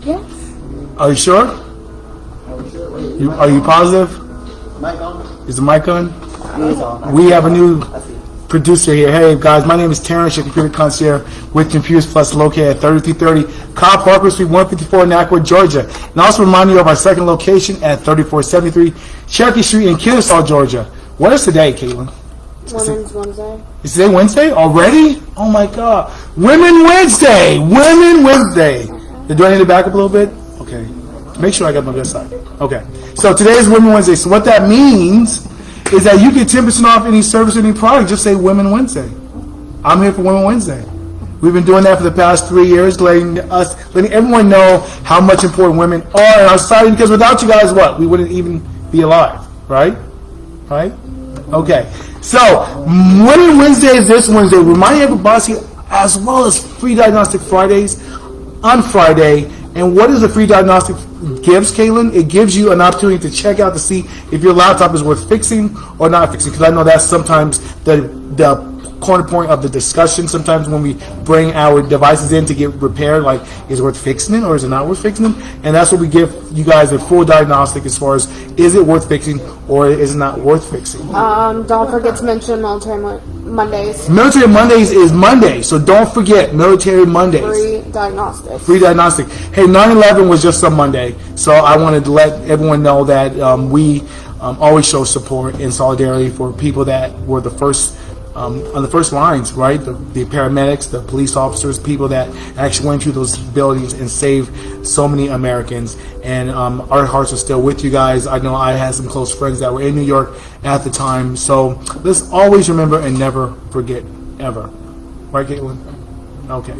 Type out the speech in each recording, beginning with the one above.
Yes. Are you sure? Are you positive? Mic on? Is the mic on? It's on. We have a new producer here. Hey guys, my name is Terrence, your computer concierge with Computers Plus, located at 3330 Cobb Parker Street, 154 in Acworth, Georgia. And also remind you of our second location at 3473 Cherokee Street in Kennesaw, Georgia. What is today, Caitlin? Women's Wednesday. Is today Wednesday already? Oh my God. Women Wednesday! Women Wednesday! Do I need to back up a little bit? Okay. Make sure I got my good side. Okay. So today is Women Wednesday. So what that means is that you get 10% off any service or any product. Just say Women Wednesday. I'm here for Women Wednesday. We've been doing that for the past 3 years, letting everyone know how much important women are in our society, because without you guys, what? We wouldn't even be alive, right? Right? Okay. So, Women Wednesday is this Wednesday. Remind everybody, as well as free diagnostic Fridays on Friday. And what does the free diagnostic gives, Caitlin? It gives you an opportunity to check out to see if your laptop is worth fixing or not fixing. Because I know that's sometimes the corner point of the discussion. Sometimes when we bring our devices in to get repaired, like, is it worth fixing it or is it not worth fixing it? And that's what we give you guys, a full diagnostic as far as, is it worth fixing or is it not worth fixing? Don't forget to mention Military Mondays. Military Mondays is Monday, so don't forget Military Mondays. Free diagnostic. Free diagnostic. Hey, 9/11 was just on Monday, so I wanted to let everyone know that we always show support and solidarity for people that were the first on the first lines, right? The paramedics, the police officers, people that actually went through those buildings and saved so many Americans. And our hearts are still with you guys. I know I had some close friends that were in New York at the time. So let's always remember and never forget, ever. Right, Caitlin? Okay.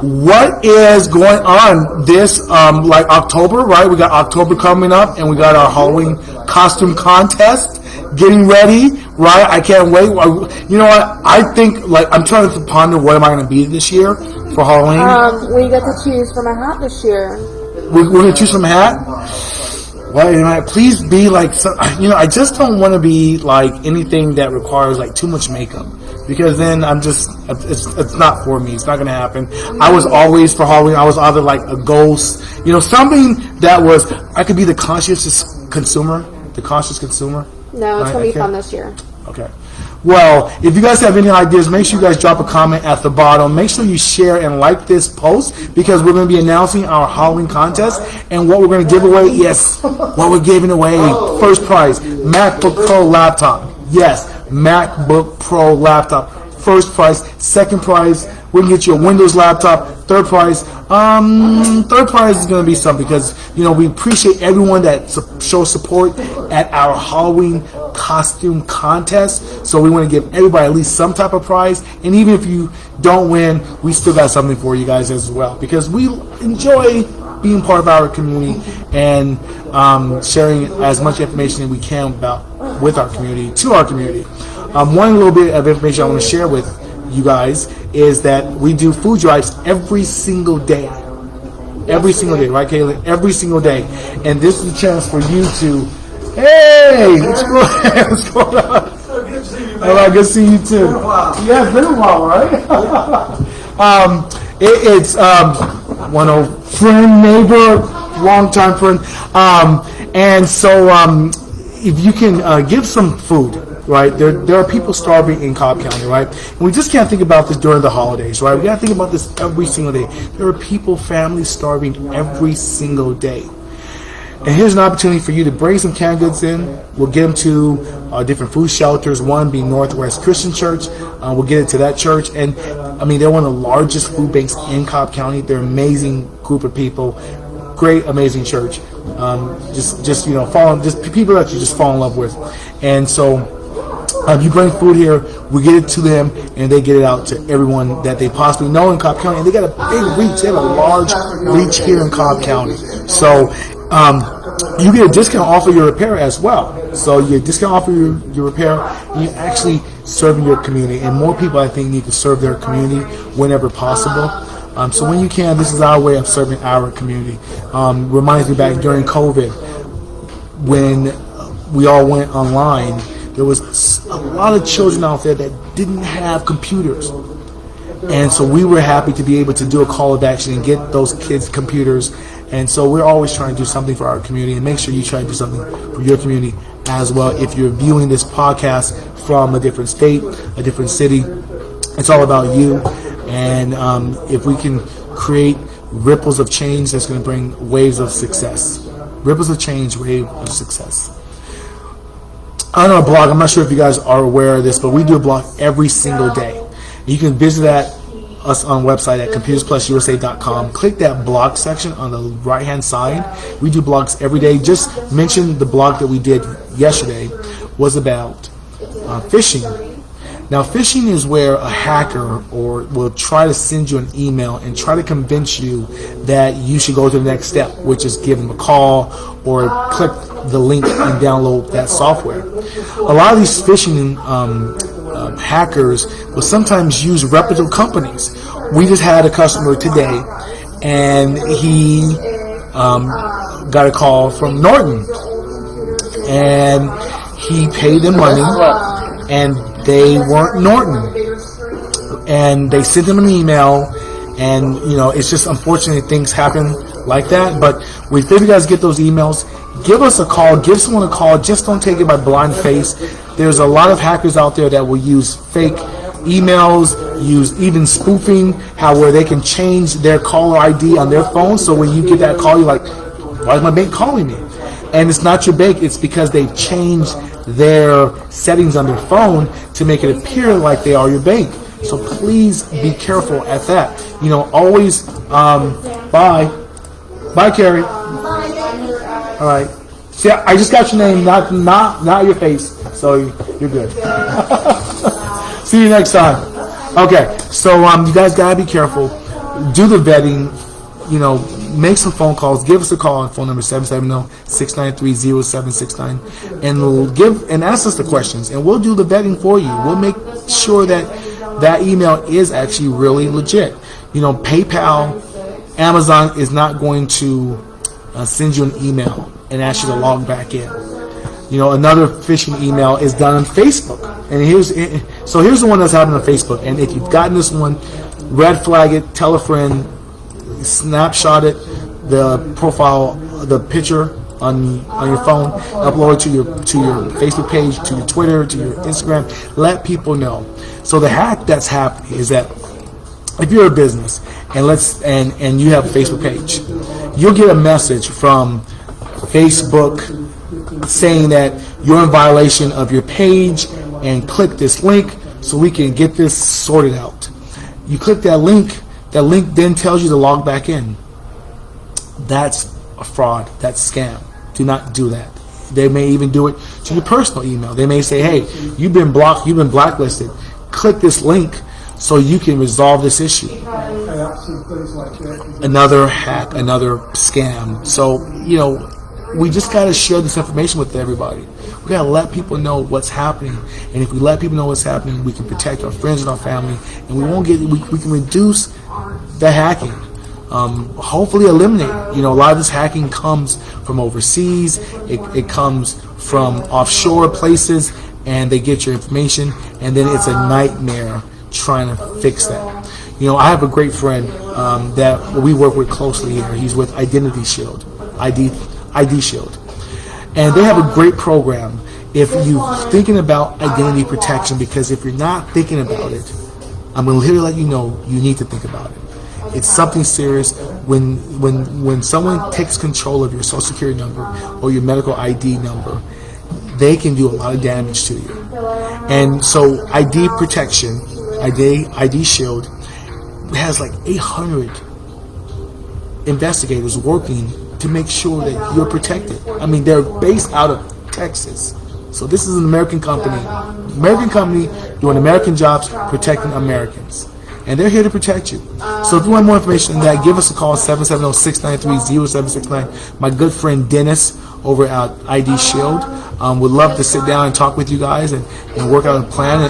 What is going on this like October, right? We got October coming up, and we got our Halloween costume contest getting ready, right? I can't wait. You know what? I think, like, I'm trying to ponder what am I going to be this year for Halloween. We get to choose from a hat this year. We're going to choose from a hat. Well, please be like, I just don't want to be like anything that requires like too much makeup, because then it's not for me. It's not going to happen. I was always, for Halloween, I was either like a ghost, something that was, I could be the conscious consumer. No, it's going to be fun this year. Okay. Well, if you guys have any ideas, make sure you guys drop a comment at the bottom. Make sure you share and like this post, because we're going to be announcing our Halloween contest and what we're going to give away. Yes, what we're giving away. First prize, MacBook Pro laptop. Yes, MacBook Pro laptop. First prize. Second prize, we're going to get you a Windows laptop. Third prize is going to be something, because we appreciate everyone that shows support at our Halloween costume contest. So we want to give everybody at least some type of prize, and even if you don't win, we still got something for you guys as well, because we enjoy being part of our community and sharing as much information as we can with our community, to our community. One little bit of information I want to share with you guys is that we do food drives every single day. Every single day, right, Kayla? Every single day. And this is a chance for you to, hey, what's going on? All right, good to see you too. Yeah, it's been a while, right? It's one old friend, neighbor, longtime friend. And so if you can give some food, right? There are people starving in Cobb County, right? And we just can't think about this during the holidays, right? We got to think about this every single day. There are people, families starving every single day. And here's an opportunity for you to bring some canned goods in. We'll get them to different food shelters, one being Northwest Christian Church. We'll get it to that church. And, they're one of the largest food banks in Cobb County. They're an amazing group of people. Great, amazing church. Just people that you just fall in love with. And so, you bring food here, we get it to them, and they get it out to everyone that they possibly know in Cobb County. And they got a big reach. They have a large reach here in Cobb County. So you get a discount off of your repair as well. So you get a discount off of your repair, and you're actually serving your community. And more people, I think, need to serve their community whenever possible. So when you can, this is our way of serving our community. Reminds me back during COVID, when we all went online, there was a lot of children out there that didn't have computers. And so we were happy to be able to do a call of action and get those kids computers. And so we're always trying to do something for our community, and make sure you try to do something for your community as well. If you're viewing this podcast from a different state, a different city, it's all about you. And if we can create ripples of change, that's going to bring waves of success. Ripples of change, wave of success. On our blog, I'm not sure if you guys are aware of this, but we do a blog every single day. You can visit us on the website at computersplususa.com. Click that blog section on the right-hand side. We do blogs every day. Just mention the blog that we did yesterday was about phishing. Now, phishing is where a hacker will try to send you an email and try to convince you that you should go to the next step, which is give them a call or click the link and download that software. A lot of these phishing hackers will sometimes use reputable companies. We just had a customer today, and he got a call from Norton, and he paid them money, and they weren't Norton, and they sent him an email, and it's just unfortunate things happen like that. But if you guys get those emails, give us a call, give someone a call. Just don't take it by blind faith. There's a lot of hackers out there that will use fake emails, use even spoofing, where they can change their caller ID on their phone, so when you get that call, you're like, why is my bank calling me? And it's not your bank, it's because they've changed their settings on their phone to make it appear like they are your bank. So please be careful at that. Always bye, Carrie. All right. See, I just got your name, not your face, so you're good. See you next time. Okay, so you guys gotta be careful. Do the vetting. Make some phone calls. Give us a call on phone number 770-693-0769, and ask us the questions, and we'll do the vetting for you. We'll make sure that email is actually really legit. PayPal, Amazon is not going to send you an email and ask you to log back in. Another phishing email is done on Facebook, and here's the one that's happening on Facebook. And if you've gotten this one, red flag it, tell a friend, snapshot it, the profile, the picture on your phone, upload it to your Facebook page, to your Twitter, to your Instagram. Let people know. So the hack that's happening is that if you're a business and you have a Facebook page, you'll get a message from Facebook saying that you're in violation of your page, and click this link so we can get this sorted out. You click that link then tells you to log back in. That's a fraud. That's a scam. Do not do that. They may even do it to your personal email. They may say, hey, you've been blocked, you've been blacklisted. Click this link so you can resolve this issue. Another hack, another scam. So, we just got to share this information with everybody. We got to let people know what's happening. And if we let people know what's happening, we can protect our friends and our family, and we can reduce the hacking. Hopefully eliminate it. A lot of this hacking comes from overseas. It comes from offshore places, and they get your information, and then it's a nightmare trying to fix that. I have a great friend that we work with closely here. He's with Identity Shield, ID Shield, and they have a great program if you're thinking about identity protection. Because if you're not thinking about it, I'm going to literally let you know you need to think about it. It's something serious. When someone takes control of your social security number or your medical ID number, they can do a lot of damage to you. And so ID protection, ID Shield, has like 800 investigators working to make sure that you're protected. I mean, they're based out of Texas. So this is an American company. American company doing American jobs, protecting Americans. And they're here to protect you. So if you want more information on that, give us a call, 770-693-0769. My good friend Dennis over at ID Shield would love to sit down and talk with you guys and work out a plan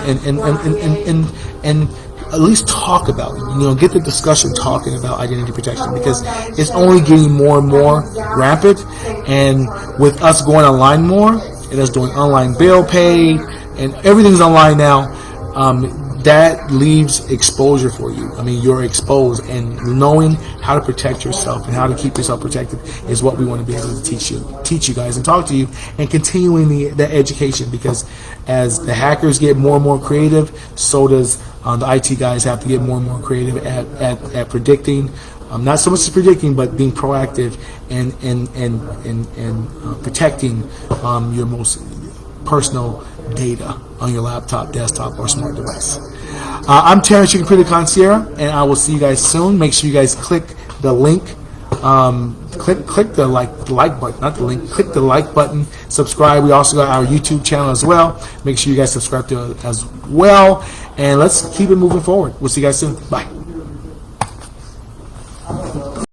and at least talk about it. Get the discussion talking about identity protection, because it's only getting more and more rampant. And with us going online more, and us doing online bill pay, and everything's online now, that leaves exposure for you. I mean, you're exposed, and knowing how to protect yourself and how to keep yourself protected is what we want to be able to teach you guys and talk to you, and continuing the education, because as the hackers get more and more creative, so does the IT guys have to get more and more creative at predicting. Not so much as predicting, but being proactive and protecting your most personal data on your laptop, desktop, or smart device. I'm Terrence, your computer concierge, and I will see you guys soon. Make sure you guys click the link. Click the like button, not the link. Click the like button. Subscribe. We also got our YouTube channel as well. Make sure you guys subscribe to it as well. And let's keep it moving forward. We'll see you guys soon. Bye.